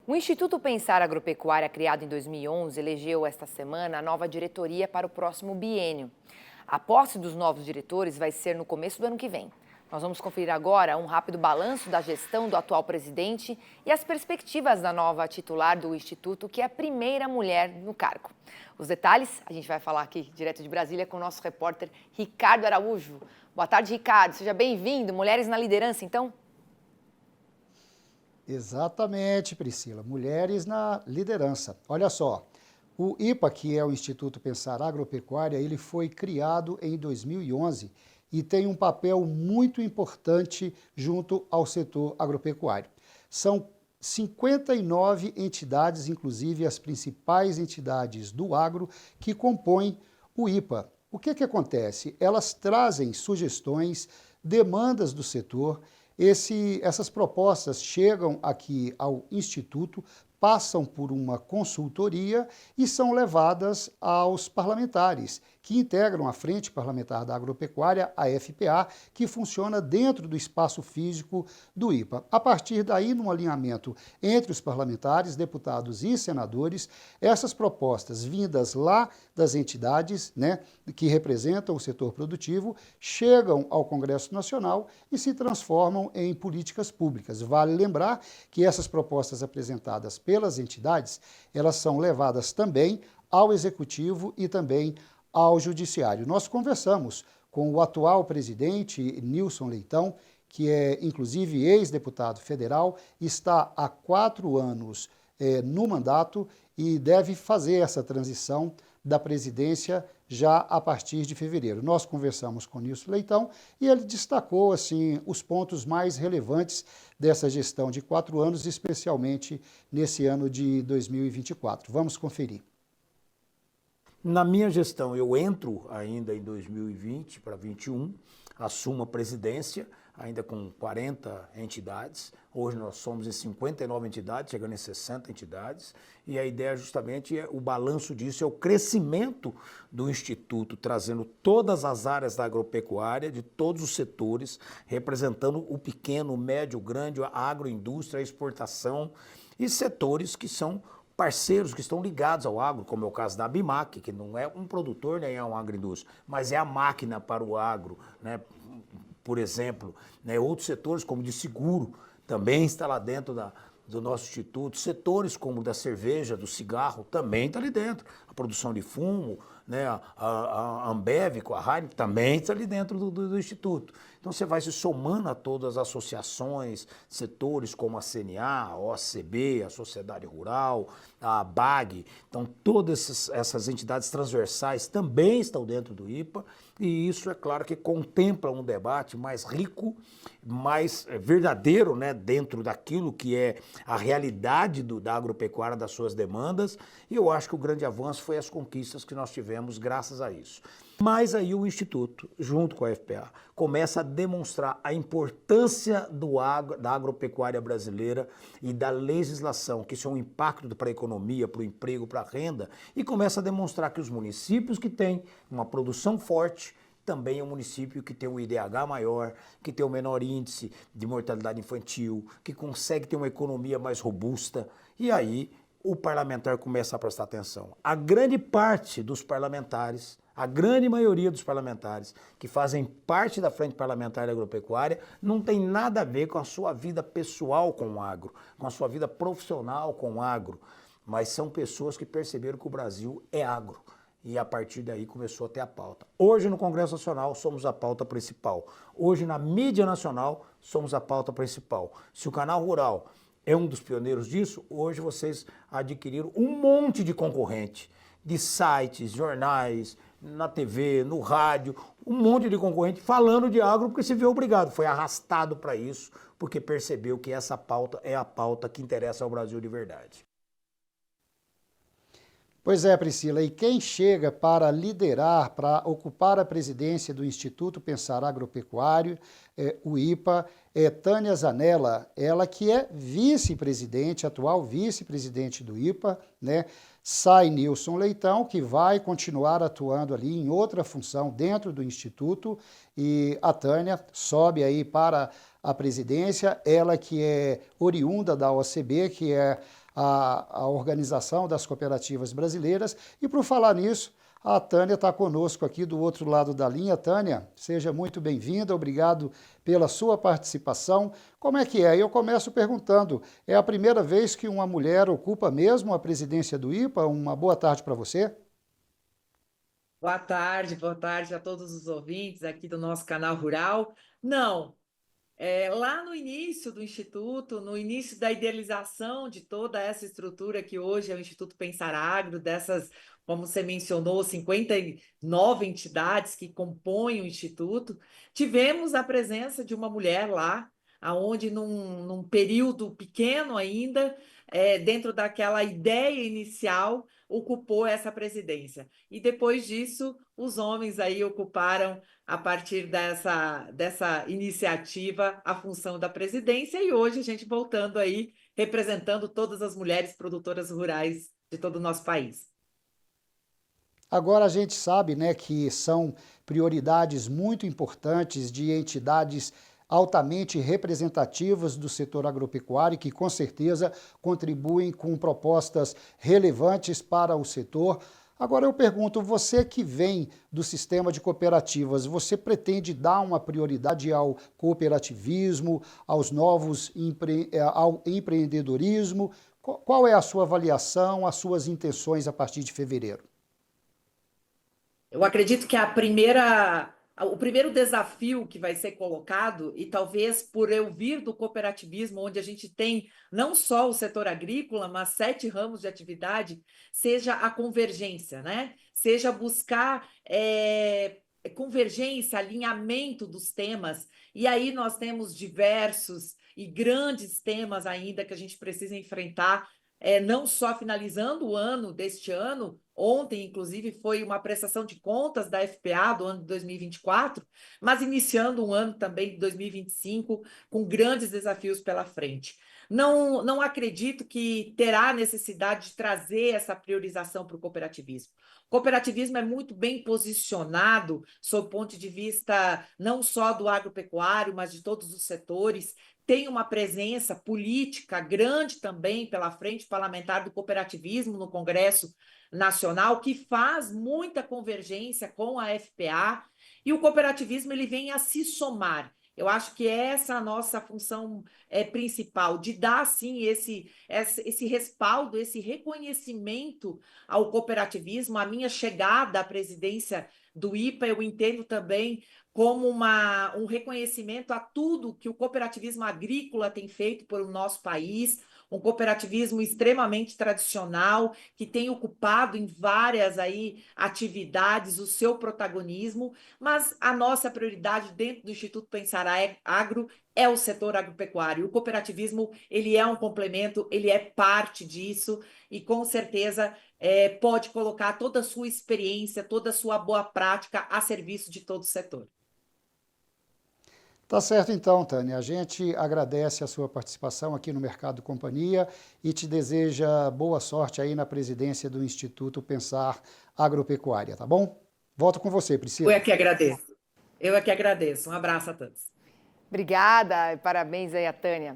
O Instituto Pensar Agropecuária, criado em 2011, elegeu esta semana a nova diretoria para o próximo biênio. A posse dos novos diretores vai ser no começo do ano que vem. Nós vamos conferir agora um rápido balanço da gestão do atual presidente e as perspectivas da nova titular do Instituto, que é a primeira mulher no cargo. Os detalhes a gente vai falar aqui, direto de Brasília, com o nosso repórter Ricardo Araújo. Boa tarde, Ricardo. Seja bem-vindo. Mulheres na liderança, então? Exatamente, Priscila. Mulheres na liderança. Olha só, o IPA, que é o Instituto Pensar Agropecuária, ele foi criado em 2011 e tem um papel muito importante junto ao setor agropecuário. São 59 entidades, inclusive as principais entidades do agro, que compõem o IPA. O que acontece? Elas trazem sugestões, demandas do setor. Essas propostas chegam aqui ao Instituto, passam por uma consultoria e são levadas aos parlamentares, que integram a Frente Parlamentar da Agropecuária, a FPA, que funciona dentro do espaço físico do IPA. A partir daí, num alinhamento entre os parlamentares, deputados e senadores, essas propostas vindas lá das entidades, que representam o setor produtivo, chegam ao Congresso Nacional e se transformam em políticas públicas. Vale lembrar que essas propostas apresentadas pelas entidades, elas são levadas também ao Executivo e também ao Judiciário. Nós conversamos com o atual presidente, Nilson Leitão, que é inclusive ex-deputado federal, está há 4 anos no mandato e deve fazer essa transição da presidência já a partir de fevereiro. Nós conversamos com o Nilson Leitão e ele destacou assim, os pontos mais relevantes dessa gestão de 4 anos, especialmente nesse ano de 2024. Vamos conferir. Na minha gestão, eu entro ainda em 2020 para 2021, assumo a presidência, ainda com 40 entidades. Hoje nós somos em 59 entidades, chegando em 60 entidades. E a ideia justamente, o balanço disso é o crescimento do Instituto, trazendo todas as áreas da agropecuária, de todos os setores, representando o pequeno, o médio, o grande, a agroindústria, a exportação e setores que são parceiros que estão ligados ao agro, como é o caso da Abimac, que não é um produtor nem é uma agroindústria, mas é a máquina para o agro, por exemplo. Outros setores, como de seguro, também está lá dentro do nosso instituto. Setores como da cerveja, do cigarro, também está ali dentro. A produção de fumo, a Ambev, com a Heineken, também está ali dentro do instituto. Então você vai se somando a todas as associações, setores como a CNA, a OCB, a Sociedade Rural, a BAG. Então todas essas entidades transversais também estão dentro do IPA e isso é claro que contempla um debate mais rico, mais verdadeiro, dentro daquilo que é a realidade da agropecuária, das suas demandas, e eu acho que o grande avanço foi as conquistas que nós tivemos graças a isso. Mas aí o Instituto, junto com a FPA, começa a demonstrar a importância da agropecuária brasileira e da legislação, que isso é um impacto para a economia, para o emprego, para a renda, e começa a demonstrar que os municípios que têm uma produção forte, também é um município que tem um IDH maior, que tem um menor índice de mortalidade infantil, que consegue ter uma economia mais robusta, e aí o parlamentar começa a prestar atenção. A grande parte dos parlamentares, a grande maioria dos parlamentares que fazem parte da Frente Parlamentar da Agropecuária não tem nada a ver com a sua vida pessoal com o agro, com a sua vida profissional com o agro, mas são pessoas que perceberam que o Brasil é agro. E a partir daí começou a ter a pauta. Hoje no Congresso Nacional somos a pauta principal. Hoje na mídia nacional somos a pauta principal. Se o Canal Rural é um dos pioneiros disso, hoje vocês adquiriram um monte de concorrente, de sites, jornais, na TV, no rádio, um monte de concorrente falando de agro porque se vê obrigado, foi arrastado para isso, porque percebeu que essa pauta é a pauta que interessa ao Brasil de verdade. Pois é, Priscila, e quem chega para liderar, para ocupar a presidência do Instituto Pensar Agropecuário, o IPA, é Tânia Zanella, ela que é vice-presidente, atual vice-presidente do IPA, Sai Nilson Leitão, que vai continuar atuando ali em outra função dentro do Instituto, e a Tânia sobe aí para a presidência, ela que é oriunda da OCB, que é a Organização das Cooperativas Brasileiras. E por falar nisso, a Tânia está conosco aqui do outro lado da linha. Tânia, seja muito bem-vinda, obrigado pela sua participação. Como é que é? Eu começo perguntando, é a primeira vez que uma mulher ocupa mesmo a presidência do IPA? Uma boa tarde para você. Boa tarde a todos os ouvintes aqui do nosso canal Rural. Não, lá no início do Instituto, no início da idealização de toda essa estrutura que hoje é o Instituto Pensar Agro, dessas, como você mencionou, 59 entidades que compõem o Instituto, tivemos a presença de uma mulher lá, aonde num período pequeno ainda, dentro daquela ideia inicial, ocupou essa presidência. E depois disso, os homens aí ocuparam a partir dessa iniciativa, a função da presidência, e hoje a gente voltando aí, representando todas as mulheres produtoras rurais de todo o nosso país. Agora a gente sabe, né, que são prioridades muito importantes de entidades altamente representativas do setor agropecuário, que com certeza contribuem com propostas relevantes para o setor. Agora eu pergunto, você que vem do sistema de cooperativas, você pretende dar uma prioridade ao cooperativismo, aos novos ao empreendedorismo? Qual é a sua avaliação, as suas intenções a partir de fevereiro? Eu acredito que o primeiro desafio que vai ser colocado, e talvez por eu vir do cooperativismo, onde a gente tem não só o setor agrícola, mas 7 ramos de atividade, seja a convergência, né? Seja buscar convergência, alinhamento dos temas. E aí nós temos diversos e grandes temas ainda que a gente precisa enfrentar, não só finalizando o ano deste ano. Ontem, inclusive, foi uma prestação de contas da FPA do ano de 2024, mas iniciando um ano também de 2025 com grandes desafios pela frente. Não acredito que terá necessidade de trazer essa priorização para o cooperativismo. O cooperativismo é muito bem posicionado, sob o ponto de vista não só do agropecuário, mas de todos os setores. Tem uma presença política grande também pela frente parlamentar do cooperativismo no Congresso Nacional, que faz muita convergência com a FPA, e o cooperativismo ele vem a se somar. Eu acho que essa é a nossa função principal, de dar, sim, esse respaldo, esse reconhecimento ao cooperativismo. A minha chegada à presidência do IPA, eu entendo também como um reconhecimento a tudo que o cooperativismo agrícola tem feito pelo nosso país, um cooperativismo extremamente tradicional, que tem ocupado em várias aí atividades o seu protagonismo, mas a nossa prioridade dentro do Instituto Pensar Agro é o setor agropecuário. O cooperativismo, ele é um complemento, ele é parte disso, e com certeza pode colocar toda a sua experiência, toda a sua boa prática a serviço de todo o setor. Tá certo então, Tânia. A gente agradece a sua participação aqui no Mercado Companhia e te deseja boa sorte aí na presidência do Instituto Pensar Agropecuária, tá bom? Volto com você, Priscila. Eu é que agradeço. Eu é que agradeço. Um abraço a todos. Obrigada e parabéns aí a Tânia.